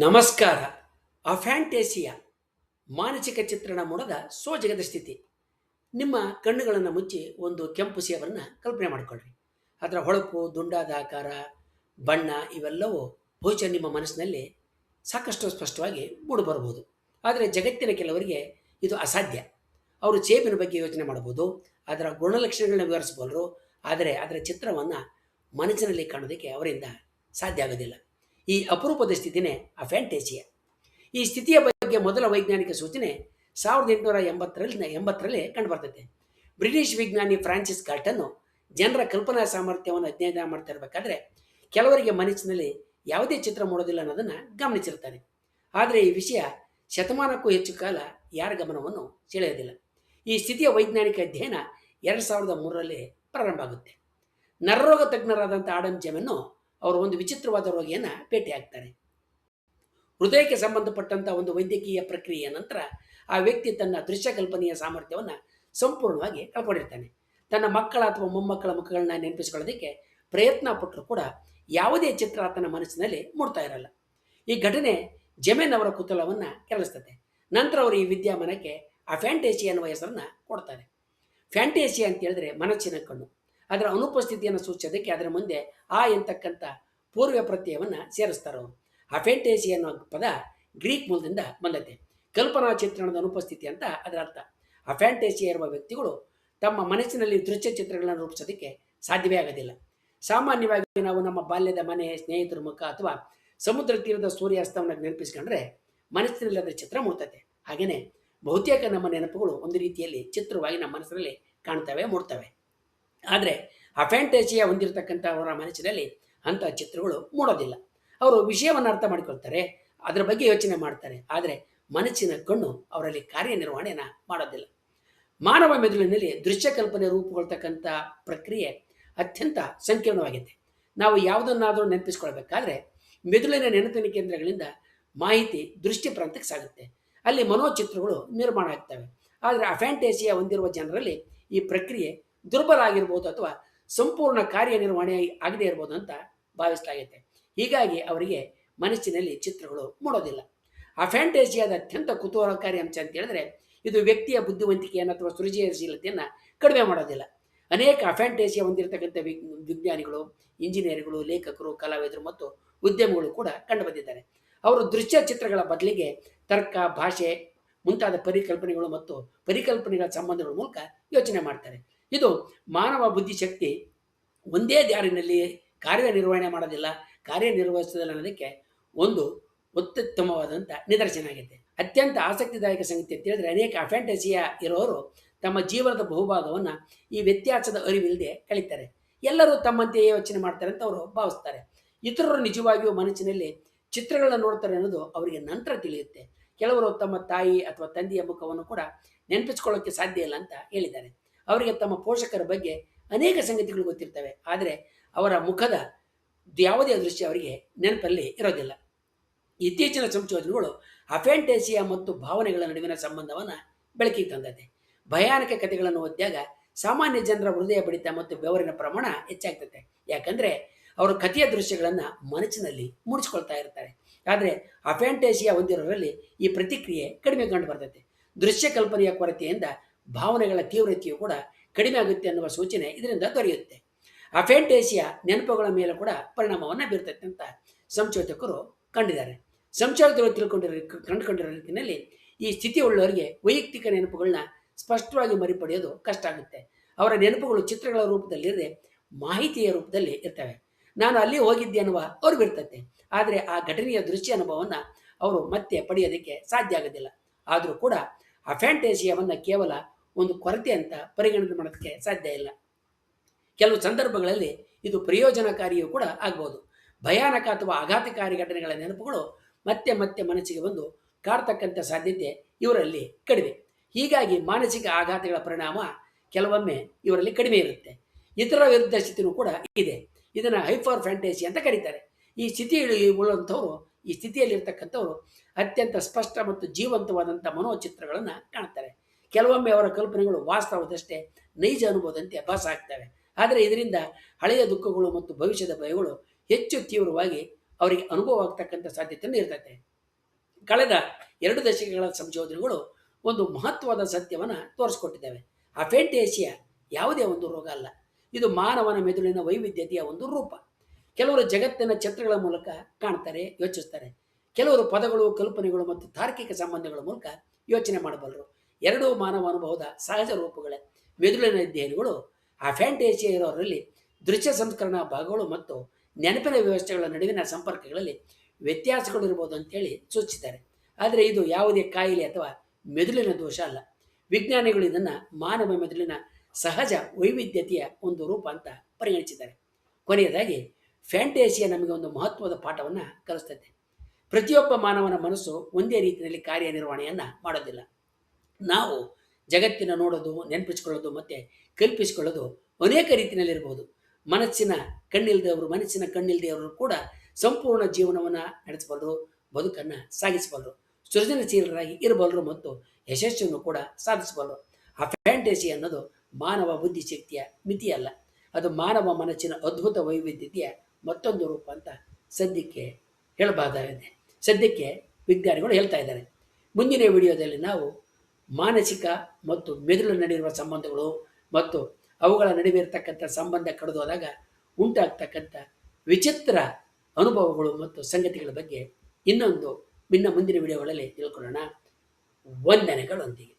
ನಮಸ್ಕಾರ. ಅಫ್ಯಾಂಟೇಸಿಯಾ ಮಾನಸಿಕ ಚಿತ್ರಣ ಮೂಡದ ಸೋಜಗದ ಸ್ಥಿತಿ. ನಿಮ್ಮ ಕಣ್ಣುಗಳನ್ನು ಮುಚ್ಚಿ ಒಂದು ಕೆಂಪು ಸೇಬನ್ನು ಕಲ್ಪನೆ ಮಾಡಿಕೊಳ್ಳ್ರಿ. ಅದರ ಹೊಳಪು, ದುಂಡಾದ ಆಕಾರ, ಬಣ್ಣ ಇವೆಲ್ಲವೂ ಬಹುಶಃ ನಿಮ್ಮ ಮನಸ್ಸಿನಲ್ಲಿ ಸಾಕಷ್ಟು ಸ್ಪಷ್ಟವಾಗಿ ಮೂಡಿಬರಬಹುದು. ಆದರೆ ಜಗತ್ತಿನ ಕೆಲವರಿಗೆ ಇದು ಅಸಾಧ್ಯ. ಅವರು ಸೇಬಿನ ಬಗ್ಗೆ ಯೋಚನೆ ಮಾಡಬಹುದು, ಅದರ ಗುಣಲಕ್ಷಣಗಳನ್ನ ವಿವರಿಸಬಲ್ಲರು, ಆದರೆ ಅದರ ಚಿತ್ರವನ್ನು ಮನಸ್ಸಿನಲ್ಲಿ ಕಾಣೋದಕ್ಕೆ ಅವರಿಂದ ಸಾಧ್ಯ ಆಗೋದಿಲ್ಲ. ಈ ಅಪರೂಪದ ಸ್ಥಿತಿನೇ ಅಫ್ಯಾಂಟೇಸಿಯಾ. ಈ ಸ್ಥಿತಿಯ ಬಗ್ಗೆ ಮೊದಲ ವೈಜ್ಞಾನಿಕ ಸೂಚನೆ 1880ರಲ್ಲಿ ಕಂಡುಬರ್ತದೆ. ಬ್ರಿಟಿಷ್ ವಿಜ್ಞಾನಿ ಫ್ರಾನ್ಸಿಸ್ ಗಾಲ್ಟನ್ನು ಜನರ ಕಲ್ಪನಾ ಸಾಮರ್ಥ್ಯವನ್ನು ಅಧ್ಯಯನ ಮಾಡ್ತಾ ಇರಬೇಕಾದ್ರೆ ಕೆಲವರಿಗೆ ಮನಸ್ಸಿನಲ್ಲಿ ಯಾವುದೇ ಚಿತ್ರ ಮೂಡೋದಿಲ್ಲ ಅನ್ನೋದನ್ನು ಗಮನಿಸಿರ್ತಾನೆ. ಆದರೆ ಈ ವಿಷಯ ಶತಮಾನಕ್ಕೂ ಹೆಚ್ಚು ಕಾಲ ಯಾರ ಗಮನವನ್ನು ಸೆಳೆಯೋದಿಲ್ಲ. ಈ ಸ್ಥಿತಿಯ ವೈಜ್ಞಾನಿಕ ಅಧ್ಯಯನ 2003ರಲ್ಲಿ ಪ್ರಾರಂಭ ಆಗುತ್ತೆ. ನರರೋಗ ತಜ್ಞರಾದಂಥ ಆಡಮ್ ಜೆಮೆನ್ನು ಅವರು ಒಂದು ವಿಚಿತ್ರವಾದ ರೋಗಿಯನ್ನು ಭೇಟಿಯಾಗ್ತಾರೆ. ಹೃದಯಕ್ಕೆ ಸಂಬಂಧಪಟ್ಟಂಥ ಒಂದು ವೈದ್ಯಕೀಯ ಪ್ರಕ್ರಿಯೆಯ ನಂತರ ಆ ವ್ಯಕ್ತಿ ತನ್ನ ದೃಶ್ಯ ಕಲ್ಪನೆಯ ಸಾಮರ್ಥ್ಯವನ್ನು ಸಂಪೂರ್ಣವಾಗಿ ಕಳ್ಕೊಂಡಿರ್ತಾನೆ. ತನ್ನ ಮಕ್ಕಳ ಅಥವಾ ಮೊಮ್ಮಕ್ಕಳ ಮುಖಗಳನ್ನ ನೆನಪಿಸಿಕೊಳ್ಳೋದಕ್ಕೆ ಪ್ರಯತ್ನ ಪಟ್ಟರೂ ಕೂಡ ಯಾವುದೇ ಚಿತ್ರ ಆತನ ಮನಸ್ಸಿನಲ್ಲಿ ಮೂಡ್ತಾ ಇರಲ್ಲ. ಈ ಘಟನೆ ಜೆಮೆನ್ ಅವರ ಕುತೂಹಲವನ್ನು ಕೆರಳಿಸ್ತದೆ. ನಂತರ ಅವರು ಈ ವಿದ್ಯಮಾನಕ್ಕೆ ಅಫ್ಯಾಂಟೇಸಿಯಾ ಅನ್ನುವ ಹೆಸರನ್ನು ಕೊಡ್ತಾರೆ. ಫ್ಯಾಂಟೇಸಿಯಾ ಅಂತ ಹೇಳಿದ್ರೆ ಮನಸ್ಸಿನ ಕಣ್ಣು. ಅದರ ಅನುಪಸ್ಥಿತಿಯನ್ನು ಸೂಚಿಸೋದಕ್ಕೆ ಅದರ ಮುಂದೆ ಎಂತಕ್ಕಂಥ ಪೂರ್ವ ಪ್ರತ್ಯಯವನ್ನು ಸೇರಿಸ್ತಾರೆ ಅವರು. ಅಫ್ಯಾಂಟೇಸಿಯಾ ಅನ್ನೋ ಪದ ಗ್ರೀಕ್ ಮೂಲದಿಂದ ಬಂದತೆ. ಕಲ್ಪನಾ ಚಿತ್ರಣದ ಅನುಪಸ್ಥಿತಿ ಅಂತ ಅದರ ಅರ್ಥ. ಅಫ್ಯಾಂಟೇಸಿಯಾ ಇರುವ ವ್ಯಕ್ತಿಗಳು ತಮ್ಮ ಮನಸ್ಸಿನಲ್ಲಿ ದೃಶ್ಯ ಚಿತ್ರಗಳನ್ನು ರೂಪಿಸೋದಕ್ಕೆ ಸಾಧ್ಯವೇ ಆಗೋದಿಲ್ಲ. ಸಾಮಾನ್ಯವಾಗಿ ನಾವು ನಮ್ಮ ಬಾಲ್ಯದ ಮನೆ, ಸ್ನೇಹಿತರ ಮುಖ ಅಥವಾ ಸಮುದ್ರ ತೀರದ ಸೂರ್ಯಾಸ್ತವನ್ನು ನೆನಪಿಸ್ಕೊಂಡ್ರೆ ಮನಸ್ಸಿನಲ್ಲಿ ಅದರ ಚಿತ್ರ ಮೂಡ್ತದೆ. ಹಾಗೆಯೇ ಬಹುತೇಕ ನಮ್ಮ ನೆನಪುಗಳು ಒಂದು ರೀತಿಯಲ್ಲಿ ಚಿತ್ರವಾಗಿ ನಮ್ಮ ಮನಸ್ಸಿನಲ್ಲಿ ಕಾಣ್ತವೆ, ಮೂಡ್ತವೆ. ಆದರೆ ಅಫ್ಯಾಂಟೇಸಿಯಾ ಹೊಂದಿರತಕ್ಕಂಥ ಅವರ ಮನಸ್ಸಿನಲ್ಲಿ ಅಂಥ ಚಿತ್ರಗಳು ಮೂಡೋದಿಲ್ಲ. ಅವರು ವಿಷಯವನ್ನು ಅರ್ಥ ಮಾಡಿಕೊಳ್ತಾರೆ, ಅದರ ಬಗ್ಗೆ ಯೋಚನೆ ಮಾಡ್ತಾರೆ, ಆದರೆ ಮನಸ್ಸಿನ ಕಣ್ಣು ಅವರಲ್ಲಿ ಕಾರ್ಯನಿರ್ವಹಣೆಯನ್ನು ಮಾಡೋದಿಲ್ಲ. ಮಾನವ ಮೆದುಳಿನಲ್ಲಿ ದೃಶ್ಯ ಕಲ್ಪನೆ ರೂಪುಗೊಳ್ತಕ್ಕಂಥ ಪ್ರಕ್ರಿಯೆ ಅತ್ಯಂತ ಸಂಕೀರ್ಣವಾಗಿದೆ. ನಾವು ಯಾವುದನ್ನಾದರೂ ನೆನಪಿಸ್ಕೊಳ್ಬೇಕಾದ್ರೆ ಮೆದುಳಿನ ನೆನಪಿನ ಕೇಂದ್ರಗಳಿಂದ ಮಾಹಿತಿ ದೃಷ್ಟಿ ಪ್ರಾಂತಕ್ಕೆ ಸಾಗುತ್ತೆ. ಅಲ್ಲಿ ಮನೋಚಿತ್ರಗಳು ನಿರ್ಮಾಣ ಆಗ್ತವೆ. ಆದರೆ ಅಫ್ಯಾಂಟೇಸಿಯಾ ಹೊಂದಿರುವ ಜನರಲ್ಲಿ ಈ ಪ್ರಕ್ರಿಯೆ ದುರ್ಬಲ ಆಗಿರ್ಬೋದು ಅಥವಾ ಸಂಪೂರ್ಣ ಕಾರ್ಯನಿರ್ವಹಣೆ ಆಗದೇ ಇರ್ಬೋದು ಅಂತ ಭಾವಿಸಲಾಗಿದೆ. ಹೀಗಾಗಿ ಅವರಿಗೆ ಮನಸ್ಸಿನಲ್ಲಿ ಚಿತ್ರಗಳು ಮೂಡೋದಿಲ್ಲ. ಅಫ್ಯಾಂಟೇಸಿಯಾದ ಅತ್ಯಂತ ಕುತೂಹಲಕಾರಿ ಅಂಶ ಅಂತ ಹೇಳಿದ್ರೆ ಇದು ವ್ಯಕ್ತಿಯ ಬುದ್ಧಿವಂತಿಕೆಯನ್ನು ಅಥವಾ ಸೃಜನಶೀಲತೆಯನ್ನು ಕಡಿಮೆ ಮಾಡೋದಿಲ್ಲ. ಅನೇಕ ಅಫ್ಯಾಂಟೇಸಿಯಾ ಹೊಂದಿರತಕ್ಕಂಥ ವಿಜ್ಞಾನಿಗಳು, ಇಂಜಿನಿಯರ್ಗಳು, ಲೇಖಕರು, ಕಲಾವಿದರು ಮತ್ತು ಉದ್ಯಮಿಗಳು ಕೂಡ ಕಂಡುಬಂದಿದ್ದಾರೆ. ಅವರು ದೃಶ್ಯ ಚಿತ್ರಗಳ ಬದಲಿಗೆ ತರ್ಕ, ಭಾಷೆ ಮುಂತಾದ ಪರಿಕಲ್ಪನೆಗಳ ಸಂಬಂಧಗಳ ಮೂಲಕ ಯೋಚನೆ ಮಾಡ್ತಾರೆ. ಇದು ಮಾನವ ಬುದ್ಧಿಶಕ್ತಿ ಒಂದೇ ದಾರಿನಲ್ಲಿ ಕಾರ್ಯನಿರ್ವಹಣೆ ಮಾಡೋದಿಲ್ಲ, ಕಾರ್ಯನಿರ್ವಹಿಸೋದಿಲ್ಲ ಅನ್ನೋದಕ್ಕೆ ಒಂದು ಅತ್ಯುತ್ತಮವಾದಂಥ ನಿದರ್ಶನ ಆಗಿದೆ. ಅತ್ಯಂತ ಆಸಕ್ತಿದಾಯಕ ಸಂಗತಿ ಅಂತ ಹೇಳಿದ್ರೆ ಅನೇಕ ಅಫ್ಯಾಂಟೇಸಿಯಾ ಇರೋರು ತಮ್ಮ ಜೀವನದ ಬಹುಭಾಗವನ್ನು ಈ ವ್ಯತ್ಯಾಸದ ಅರಿವಿಲ್ಲದೆ ಕಳೀತಾರೆ. ಎಲ್ಲರೂ ತಮ್ಮಂತೆಯೇ ಯೋಚನೆ ಮಾಡ್ತಾರೆ ಅಂತ ಅವರು ಭಾವಿಸ್ತಾರೆ. ಇತರರು ನಿಜವಾಗಿಯೂ ಮನಸ್ಸಿನಲ್ಲಿ ಚಿತ್ರಗಳನ್ನು ನೋಡ್ತಾರೆ ಅನ್ನೋದು ಅವರಿಗೆ ನಂತರ ತಿಳಿಯುತ್ತೆ. ಕೆಲವರು ತಮ್ಮ ತಾಯಿ ಅಥವಾ ತಂದೆಯ ಮುಖವನ್ನು ಕೂಡ ನೆನಪಿಸ್ಕೊಳ್ಳೋಕ್ಕೆ ಸಾಧ್ಯ ಇಲ್ಲ ಅಂತ ಹೇಳಿದ್ದಾರೆ. ಅವರಿಗೆ ತಮ್ಮ ಪೋಷಕರ ಬಗ್ಗೆ ಅನೇಕ ಸಂಗತಿಗಳು ಗೊತ್ತಿರ್ತವೆ, ಆದರೆ ಅವರ ಮುಖದ ಯಾವುದೇ ದೃಶ್ಯ ಅವರಿಗೆ ನೆನಪಲ್ಲಿ ಇರೋದಿಲ್ಲ. ಇತ್ತೀಚಿನ ಸಂಶೋಧನೆಗಳು ಅಫ್ಯಾಂಟೇಸಿಯಾ ಮತ್ತು ಭಾವನೆಗಳ ನಡುವಿನ ಸಂಬಂಧವನ್ನು ಬೆಳಕಿಗೆ ತಂದಿದೆ. ಭಯಾನಕ ಕಥೆಗಳನ್ನು ಓದಿದಾಗ ಸಾಮಾನ್ಯ ಜನರ ಹೃದಯ ಬಡಿತ ಮತ್ತು ಬೆವರಿನ ಪ್ರಮಾಣ ಹೆಚ್ಚಾಗ್ತದೆ. ಯಾಕಂದರೆ ಅವರು ಕಥೆಯ ದೃಶ್ಯಗಳನ್ನು ಮನಸ್ಸಿನಲ್ಲಿ ಮೂಡಿಸ್ಕೊಳ್ತಾ ಇರ್ತಾರೆ. ಆದರೆ ಅಫ್ಯಾಂಟೇಸಿಯಾ ಹೊಂದಿರೋರಲ್ಲಿ ಈ ಪ್ರತಿಕ್ರಿಯೆ ಕಡಿಮೆ ಕಂಡು ಬರ್ತದೆ. ದೃಶ್ಯ ಕಲ್ಪನೆಯ ಕೊರತೆಯಿಂದ ಭಾವನೆಗಳ ತೀವ್ರತೆಯು ಕೂಡ ಕಡಿಮೆ ಆಗುತ್ತೆ ಅನ್ನುವ ಸೂಚನೆ ಇದರಿಂದ ದೊರೆಯುತ್ತೆ. ಅಫ್ಯಾಂಟೇಸಿಯಾ ನೆನಪುಗಳ ಮೇಲೆ ಕೂಡ ಪರಿಣಾಮವನ್ನು ಬೀರ್ತದೆ ಅಂತ ಸಂಶೋಧಕರು ಕಂಡಿದ್ದಾರೆ. ಸಂಶೋಧಕರು ಕಂಡುಕೊಂಡಿರೋ ರೀತಿಯಲ್ಲಿ ಈ ಸ್ಥಿತಿ ಉಳ್ಳವರಿಗೆ ವೈಯಕ್ತಿಕ ನೆನಪುಗಳನ್ನ ಸ್ಪಷ್ಟವಾಗಿ ಮರುಪಡೆಯೋದು ಕಷ್ಟ ಆಗುತ್ತೆ. ಅವರ ನೆನಪುಗಳು ಚಿತ್ರಗಳ ರೂಪದಲ್ಲಿರದೆ ಮಾಹಿತಿಯ ರೂಪದಲ್ಲಿ ಇರ್ತವೆ. ನಾನು ಅಲ್ಲಿ ಹೋಗಿದ್ದೆ ಅನ್ನುವ ಅವ್ರಿಗೆ ಇರ್ತದೆ, ಆದರೆ ಆ ಘಟನೆಯ ದೃಶ್ಯ ಅನುಭವವನ್ನು ಅವರು ಮತ್ತೆ ಪಡೆಯೋದಕ್ಕೆ ಸಾಧ್ಯ ಆಗೋದಿಲ್ಲ. ಆದರೂ ಕೂಡ ಅಫ್ಯಾಂಟೇಸಿಯಾವನ್ನು ಕೇವಲ ಒಂದು ಕೊರತೆ ಅಂತ ಪರಿಗಣನೆ ಮಾಡೋದಕ್ಕೆ ಸಾಧ್ಯ ಇಲ್ಲ. ಕೆಲವು ಸಂದರ್ಭಗಳಲ್ಲಿ ಇದು ಪ್ರಯೋಜನಕಾರಿಯೂ ಕೂಡ ಆಗ್ಬೋದು. ಭಯಾನಕ ಅಥವಾ ಆಘಾತಕಾರಿ ಘಟನೆಗಳ ನೆನಪುಗಳು ಮತ್ತೆ ಮತ್ತೆ ಮನಸ್ಸಿಗೆ ಬಂದು ಕಾಡ್ತಕ್ಕಂಥ ಸಾಧ್ಯತೆ ಇವರಲ್ಲಿ ಕಡಿಮೆ. ಹೀಗಾಗಿ ಮಾನಸಿಕ ಆಘಾತಗಳ ಪರಿಣಾಮ ಕೆಲವೊಮ್ಮೆ ಇವರಲ್ಲಿ ಕಡಿಮೆ ಇರುತ್ತೆ. ಇತರ ವಿರುದ್ಧ ಸ್ಥಿತಿಯೂ ಕೂಡ ಇದೆ. ಇದನ್ನು ಹೈಪರ್ ಫ್ಯಾಂಟೇಸಿ ಅಂತ ಕರೀತಾರೆ. ಈ ಈ ಸ್ಥಿತಿಯಲ್ಲಿರ್ತಕ್ಕಂಥವ್ರು ಅತ್ಯಂತ ಸ್ಪಷ್ಟ ಮತ್ತು ಜೀವಂತವಾದಂಥ ಮನೋಚಿತ್ರಗಳನ್ನು ಕಾಣ್ತಾರೆ. ಕೆಲವೊಮ್ಮೆ ಅವರ ಕಲ್ಪನೆಗಳು ವಾಸ್ತವದಷ್ಟೇ ನೈಜ ಅನುಭವದಂತೆ ಭಾಸ ಆಗ್ತವೆ. ಆದರೆ ಇದರಿಂದ ಹಳೆಯ ದುಃಖಗಳು ಮತ್ತು ಭವಿಷ್ಯದ ಭಯಗಳು ಹೆಚ್ಚು ತೀವ್ರವಾಗಿ ಅವರಿಗೆ ಅನುಭವ ಆಗ್ತಕ್ಕಂಥ ಸಾಧ್ಯತೆಯನ್ನು ಇರ್ತದೆ. ಕಳೆದ 2 ದಶಕಗಳ ಸಂಶೋಧನೆಗಳು ಒಂದು ಮಹತ್ವದ ಸತ್ಯವನ್ನು ತೋರಿಸ್ಕೊಟ್ಟಿದ್ದಾವೆ. ಅಫೆಂಟೇಸಿಯಾ ಯಾವುದೇ ಒಂದು ರೋಗ ಅಲ್ಲ, ಇದು ಮಾನವನ ಮೆದುಳಿನ ವೈವಿಧ್ಯತೆಯ ಒಂದು ರೂಪ. ಕೆಲವರು ಜಗತ್ತಿನ ಚಿತ್ರಗಳ ಮೂಲಕ ಕಾಣ್ತಾರೆ, ಯೋಚಿಸ್ತಾರೆ. ಕೆಲವರು ಪದಗಳು, ಕಲ್ಪನೆಗಳು ಮತ್ತು ತಾರ್ಕಿಕ ಸಂಬಂಧಗಳ ಮೂಲಕ ಯೋಚನೆ ಮಾಡಬಲ್ಲರು. ಎರಡೂ ಮಾನವ ಅನುಭವದ ಸಹಜ ರೂಪಗಳೇ. ಮೆದುಳಿನ ಅಧ್ಯಯನಗಳು ಅಫ್ಯಾಂಟೇಸಿಯಾ ಇರೋರಲ್ಲಿ ದೃಶ್ಯ ಸಂಸ್ಕರಣಾ ಭಾಗಗಳು ಮತ್ತು ನೆನಪಿನ ವ್ಯವಸ್ಥೆಗಳ ನಡುವಿನ ಸಂಪರ್ಕಗಳಲ್ಲಿ ವ್ಯತ್ಯಾಸಗಳು ಇರ್ಬೋದು ಅಂತೇಳಿ ಸೂಚಿಸಿದ್ದಾರೆ. ಆದರೆ ಇದು ಯಾವುದೇ ಕಾಯಿಲೆ ಅಥವಾ ಮೆದುಳಿನ ದೋಷ ಅಲ್ಲ. ವಿಜ್ಞಾನಿಗಳು ಇದನ್ನು ಮಾನವ ಮೆದುಳಿನ ಸಹಜ ವೈವಿಧ್ಯತೆಯ ಒಂದು ರೂಪ ಅಂತ ಪರಿಗಣಿಸಿದ್ದಾರೆ. ಕೊನೆಯದಾಗಿ ಫ್ಯಾಂಟೇಸಿಯಾ ನಮಗೆ ಒಂದು ಮಹತ್ವದ ಪಾಠವನ್ನು ಕಲಿಸ್ತದೆ. ಪ್ರತಿಯೊಬ್ಬ ಮಾನವನ ಮನಸ್ಸು ಒಂದೇ ರೀತಿಯಲ್ಲಿ ಕಾರ್ಯನಿರ್ವಹಣೆಯನ್ನು ಮಾಡೋದಿಲ್ಲ. ನಾವು ಜಗತ್ತಿನ ನೋಡೋದು, ನೆನಪಿಸ್ಕೊಳ್ಳೋದು ಮತ್ತು ಕಲ್ಪಿಸಿಕೊಳ್ಳೋದು ಅನೇಕ ರೀತಿಯಲ್ಲಿರ್ಬೋದು. ಮನಸ್ಸಿನ ಕಣ್ಣಿಲ್ದವರು ಕೂಡ ಸಂಪೂರ್ಣ ಜೀವನವನ್ನು ನಡೆಸಬಲ್ಲರು, ಬದುಕನ್ನು ಸಾಗಿಸಬಲ್ಲರು, ಸೃಜನಶೀಲರಾಗಿ ಇರಬಲ್ಲರು ಮತ್ತು ಯಶಸ್ಸನ್ನು ಕೂಡ ಸಾಧಿಸಬಲ್ಲರು. ಆ ಫ್ಯಾಂಟಸಿ ಅನ್ನೋದು ಮಾನವ ಬುದ್ಧಿಶಕ್ತಿಯ ಮಿತಿಯಲ್ಲ, ಅದು ಮಾನವ ಮನಸ್ಸಿನ ಅದ್ಭುತ ವೈವಿಧ್ಯತೆಯ ಮತ್ತೊಂದು ರೂಪ ಅಂತ ಸದ್ಯಕ್ಕೆ ವಿಜ್ಞಾನಿಗಳು ಹೇಳ್ತಾ ಇದ್ದಾರೆ. ಮುಂದಿನ ವಿಡಿಯೋದಲ್ಲಿ ನಾವು ಮಾನಸಿಕ ಮತ್ತು ಮೆದುಳು ನಡುವಿರುವ ಸಂಬಂಧಗಳು ಮತ್ತು ಅವುಗಳ ನಡುವೆ ಇರತಕ್ಕಂಥ ಸಂಬಂಧ ಕಡಿದೋದಾಗ ಉಂಟಾಗ್ತಕ್ಕಂಥ ವಿಚಿತ್ರ ಅನುಭವಗಳು ಮತ್ತು ಸಂಗತಿಗಳ ಬಗ್ಗೆ ಮುಂದಿನ ವಿಡಿಯೋಗಳಲ್ಲಿ ತಿಳ್ಕೊಳ್ಳೋಣ. ವಂದನೆಗಳೊಂದಿಗೆ.